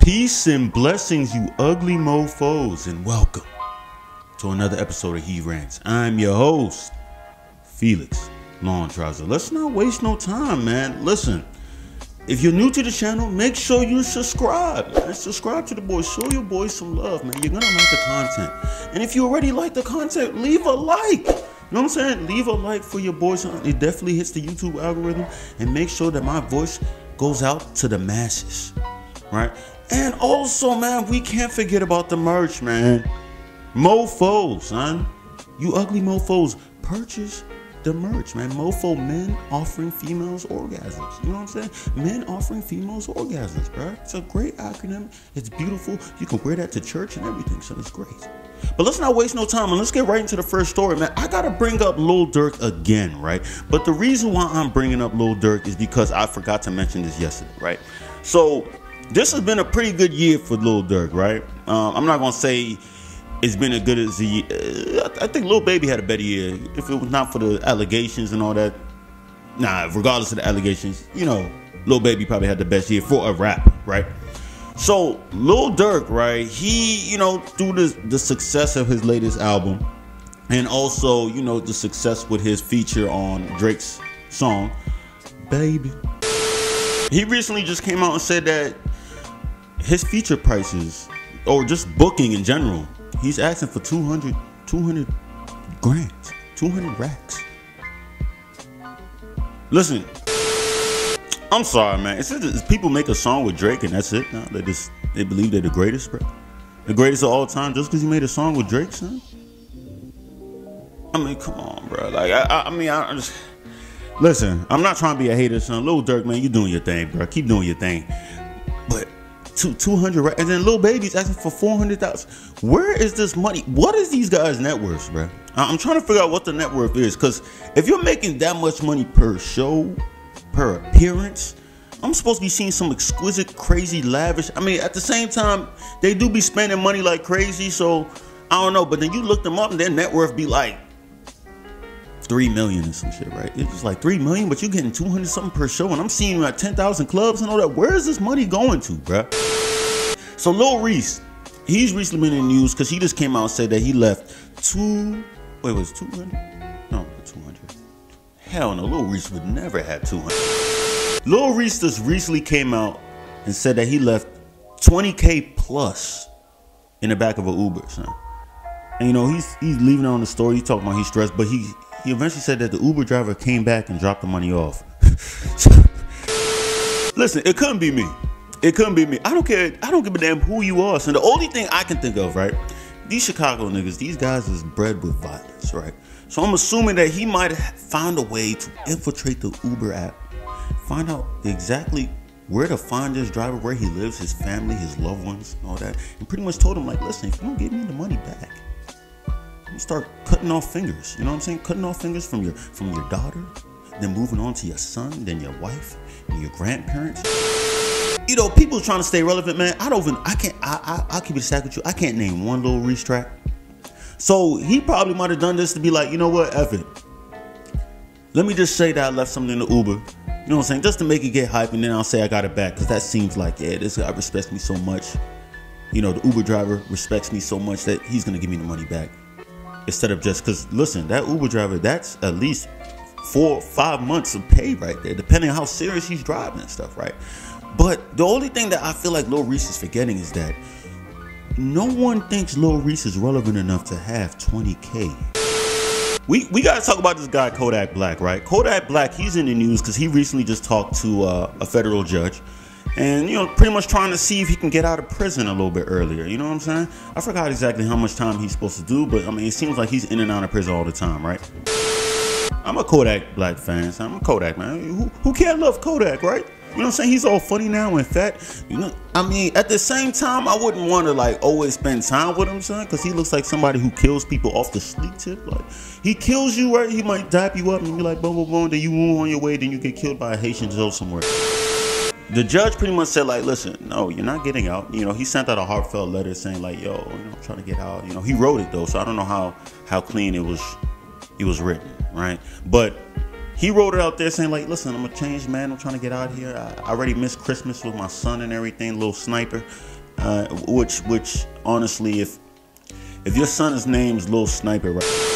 Peace and blessings, you ugly mofos, and welcome to another episode of He Rants. I'm your host, Felix Lawn Trouser. Let's not waste no time, man. Listen, if you're new to the channel, make sure you subscribe, man. Subscribe to the boys. Show your boys some love, man. You're gonna like the content. And if you already like the content, leave a like. You know what I'm saying? Leave a like for your boys. It definitely hits the YouTube algorithm. And make sure that my voice goes out to the masses, right? And also, man, we can't forget about the merch, man. Mofos, son. You ugly mofos, purchase the merch, man. Mofo, men offering females orgasms. You know what I'm saying? Men offering females orgasms, bro. It's a great acronym. It's beautiful. You can wear that to church and everything, so it's great. But let's not waste no time and let's get right into the first story, man. I gotta bring up Lil Durk again, right? But the reason why I'm bringing up Lil Durk is because I forgot to mention this yesterday, right? So this has been a pretty good year for Lil Durk, right? I'm not gonna say it's been as good as a year. I think Lil Baby had a better year. If it was not for the allegations and all that, regardless of the allegations, you know, Lil Baby probably had the best year for a rap, right? So Lil Durk, right? He, you know, through the success of his latest album, and also, you know, the success with his feature on Drake's song, Baby. He recently just came out and said that his feature prices, or just booking in general, he's asking for 200 grand, 200 racks. Listen, I'm sorry, man. It's people make a song with Drake and that's it. Now they believe they're the greatest, bro. The greatest of all time just because you made a song with Drake, son. I mean, come on, bro. Like, I just listen. I'm not trying to be a hater, son. Lil Durk, man, you doing your thing, bro. Keep doing your thing. But 200, and then Lil Baby's asking for 400,000. Where is this money? What is these guys' net worth, bro? I'm trying to figure out what the net worth is, because if you're making that much money per show, per appearance, I'm supposed to be seeing some exquisite, crazy, lavish. I mean, at the same time, they do be spending money like crazy, so I don't know. But then you look them up, and their net worth be like 3 million and some shit, right? It's just like 3 million, but you're getting 200 something per show, and I'm seeing you at 10,000 clubs and all that. Where is this money going to, bro? So Lil Reese, he's recently been in the news because he just came out and said that he left 200? No, 200. Hell no, Lil Reese would never have 200. Lil Reese just recently came out and said that he left 20K plus in the back of an Uber, son. And you know, he's leaving on the story. He's talking about he's stressed, but he eventually said that the Uber driver came back and dropped the money off. So, listen, it couldn't be me. It couldn't be me. I don't care. I don't give a damn who you are. So the only thing I can think of, right? These Chicago niggas, these guys is bred with violence, right? So I'm assuming that he might have found a way to infiltrate the Uber app, find out exactly where to find this driver, where he lives, his family, his loved ones, and all that, and pretty much told him, like, listen, if you don't give me the money back, you start cutting off fingers. You know what I'm saying? Cutting off fingers from your daughter, then moving on to your son, then your wife, and your grandparents. You know, people trying to stay relevant, man. I'll keep it a stack with you. I can't name one Lil Reese track. So he probably might have done this to be like, you know what, F it. Let me just say that I left something in the Uber. You know what I'm saying? Just to make it get hype, and then I'll say I got it back. Because that seems like, yeah, this guy respects me so much. You know, the Uber driver respects me so much that he's going to give me the money back. Instead of just, because listen, that Uber driver, that's at least 4 or 5 months of pay right there, depending on how serious he's driving and stuff, right? But the only thing that I feel like Lil Reese is forgetting is that no one thinks Lil Reese is relevant enough to have 20K. We got to talk about this guy, Kodak Black, right? Kodak Black, he's in the news because he recently just talked to a federal judge. And, you know, pretty much trying to see if he can get out of prison a little bit earlier. You know what I'm saying? I forgot exactly how much time he's supposed to do, but I mean, it seems like he's in and out of prison all the time, right? I'm a Kodak Black fan, so I'm a Kodak, man. Who can't love Kodak, right? You know what I'm saying? He's all funny now and fat. You know, I mean, at the same time, I wouldn't want to like always spend time with him, son, because he looks like somebody who kills people off the sleep tip. Like, he kills you, right? He might dap you up and be like, boom, boom, boom. Then you move on your way. Then you get killed by a Haitian Joe somewhere. The judge pretty much said, like, listen, no, you're not getting out. You know, he sent out a heartfelt letter saying, like, yo, you know, I'm trying to get out. You know, he wrote it though, so I don't know how clean it was written, right? But He wrote it out there saying like, listen, I'm a changed man. I'm trying to get out here. I already missed Christmas with my son and everything, little sniper. Which honestly, if your son's name's Lil Sniper, right?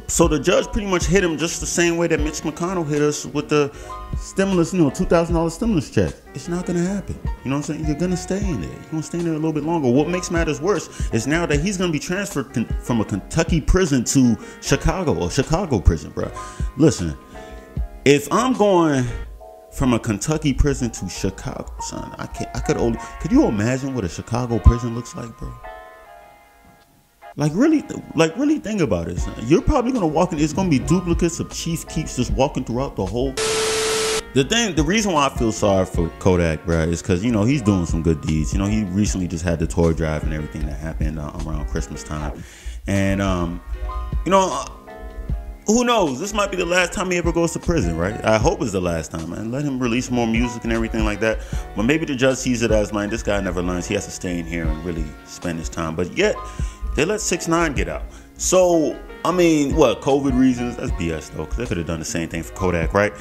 So the judge pretty much hit him just the same way that Mitch McConnell hit us with the stimulus, $2,000 stimulus check. It's not gonna happen. You know what I'm saying? You're gonna stay in there. You're gonna stay in there a little bit longer. What makes matters worse is now that he's gonna be transferred from a Kentucky prison to Chicago prison, bro. Listen, if I'm going from a Kentucky prison to Chicago, son, could you imagine what a Chicago prison looks like, bro? Like really think about it, son. You're probably gonna walk in, it's gonna be duplicates of Chief Keefs just walking throughout the whole. The reason why I feel sorry for Kodak, bro, is because, he's doing some good deeds. He recently just had the toy drive and everything that happened around Christmas time. And, who knows? This might be the last time he ever goes to prison, right? I hope it's the last time, man. Let him release more music and everything like that. But maybe the judge sees it as, man, this guy never learns. He has to stay in here and really spend his time. But yet, they let 6ix9ine get out. So, what, COVID reasons? That's BS, though, because they could have done the same thing for Kodak, right?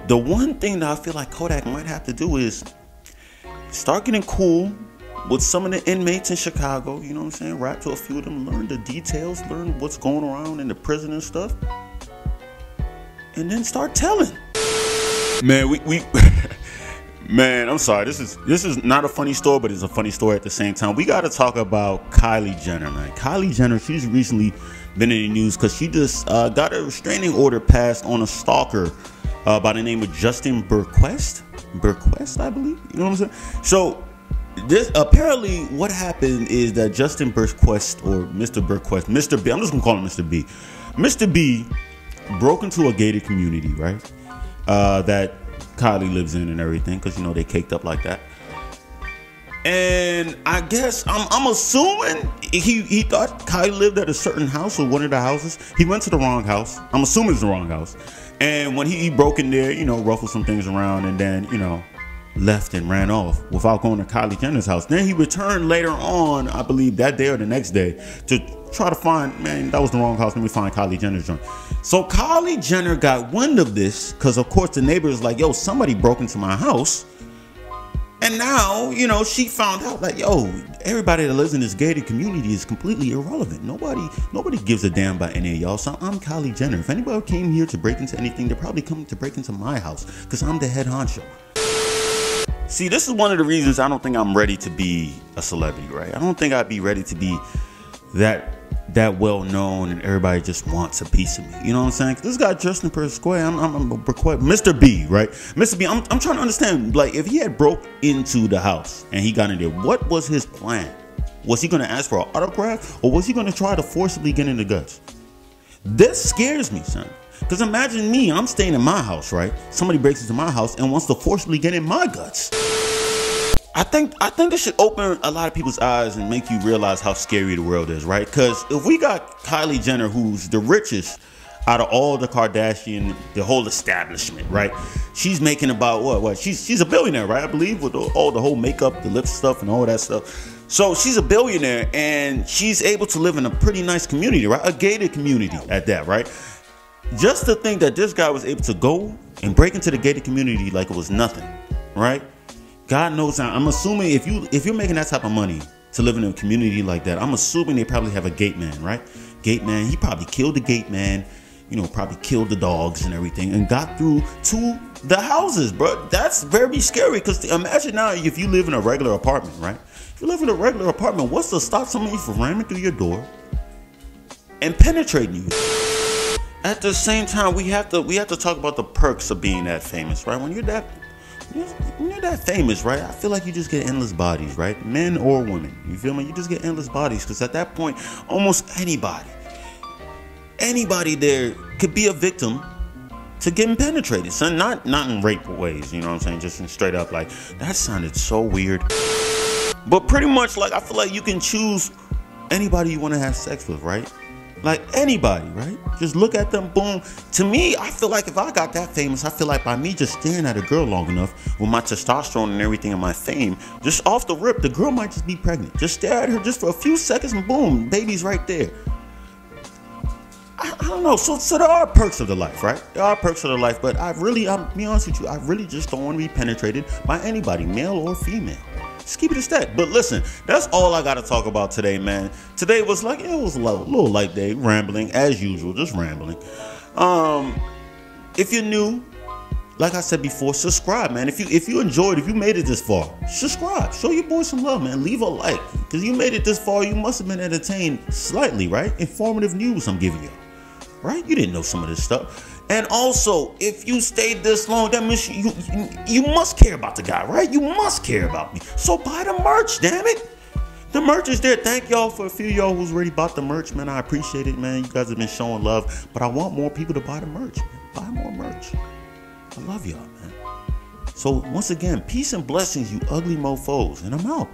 The one thing that I feel like Kodak might have to do is start getting cool with some of the inmates in Chicago, you know what I'm saying? Rap to a few of them, learn the details, learn what's going around in the prison and stuff, and then start telling. Man, man, I'm sorry. This is not a funny story, but it's a funny story at the same time. We got to talk about Kylie Jenner, man. Kylie Jenner, she's recently been in the news because she just got a restraining order passed on a stalker by the name of Justin Burquest, I believe. You know what I'm saying? So this apparently what happened is that Justin Burquest, or Mr. Burquest, Mr. B, I'm just gonna call him Mr. B. Mr. B broke into a gated community, right? That Kylie lives in and everything, because they caked up like that. And I guess I'm assuming he thought Kylie lived at a certain house or one of the houses. He went to the wrong house. I'm assuming it's the wrong house. And when he broke in there, ruffled some things around, and then left and ran off without going to Kylie Jenner's house. Then he returned later on, I believe that day or the next day, to try to find, man, that was the wrong house. Let me find Kylie Jenner's joint. So Kylie Jenner got wind of this because, of course, the neighbor is like, yo, somebody broke into my house. And now, she found out like, yo, everybody that lives in this gated community is completely irrelevant. Nobody gives a damn about any of y'all. So I'm Kylie Jenner. If anybody came here to break into anything, they're probably coming to break into my house because I'm the head honcho. See, this is one of the reasons I don't think I'm ready to be a celebrity, right? I don't think I'd be ready to be that well known and everybody just wants a piece of me. You know what I'm saying? This guy Justin Burquest, I'm Mr. B, right? Mr. B, I'm trying to understand, like, if he had broke into the house and he got in there, what was his plan? Was he going to ask for an autograph, or was he going to try to forcibly get in the guts? This scares me, son. Because imagine me, I'm staying in my house, right? Somebody breaks into my house and wants to forcibly get in my guts. I think this should open a lot of people's eyes and make you realize how scary the world is, right? Because if we got Kylie Jenner, who's the richest out of all the Kardashian, the whole establishment, right? She's making about what? She's a billionaire, right? I believe, with all the whole makeup, the lip stuff, and all that stuff. So she's a billionaire, and she's able to live in a pretty nice community, right? A gated community at that, right? Just to think that this guy was able to go and break into the gated community like it was nothing, right? God knows. I'm assuming if you're making that type of money to live in a community like that, I'm assuming they probably have a gate man, right? Gate man. He probably killed the gate man, probably killed the dogs and everything, and got through to the houses, bro. That's very scary. Because imagine now if you live in a regular apartment, right? If you live in a regular apartment, what's to stop somebody from ramming through your door and penetrating you? At the same time, we have to talk about the perks of being that famous, right? When you're that famous, right? I feel like you just get endless bodies, right? Men or women, you feel me? You just get endless bodies, because at that point, almost anybody there could be a victim to getting penetrated. So not in rape ways, you know what I'm saying? Just in straight up, like, that sounded so weird. But pretty much, like, I feel like you can choose anybody you want to have sex with, right? Like anybody, right? Just look at them, boom. To me, I feel like if I got that famous, I feel like by me just staring at a girl long enough with my testosterone and everything and my fame, just off the rip, the girl might just be pregnant. Just stare at her just for a few seconds and boom, baby's right there. I don't know. So there are perks of the life, right? There are perks of the life, but I'm be honest with you, I really just don't want to be penetrated by anybody, male or female. Just keep it a stack. But listen, that's all I got to talk about today, man. Today was like, it was a little light day, rambling as usual, just rambling. If you're new, like I said before, subscribe, man. If you enjoyed, if you made it this far, subscribe. Show your boy some love, man. Leave a like. Because you made it this far, you must have been entertained slightly, right? Informative news I'm giving you. Right? You didn't know some of this stuff. And also, if you stayed this long, that means you must care about the guy, right? You must care about me. So buy the merch, damn it. The merch is there. Thank y'all for a few of y'all who's already bought the merch, man. I appreciate it, man. You guys have been showing love. But I want more people to buy the merch, man. Buy more merch. I love y'all, man. So once again, peace and blessings, you ugly mofos. And I'm out.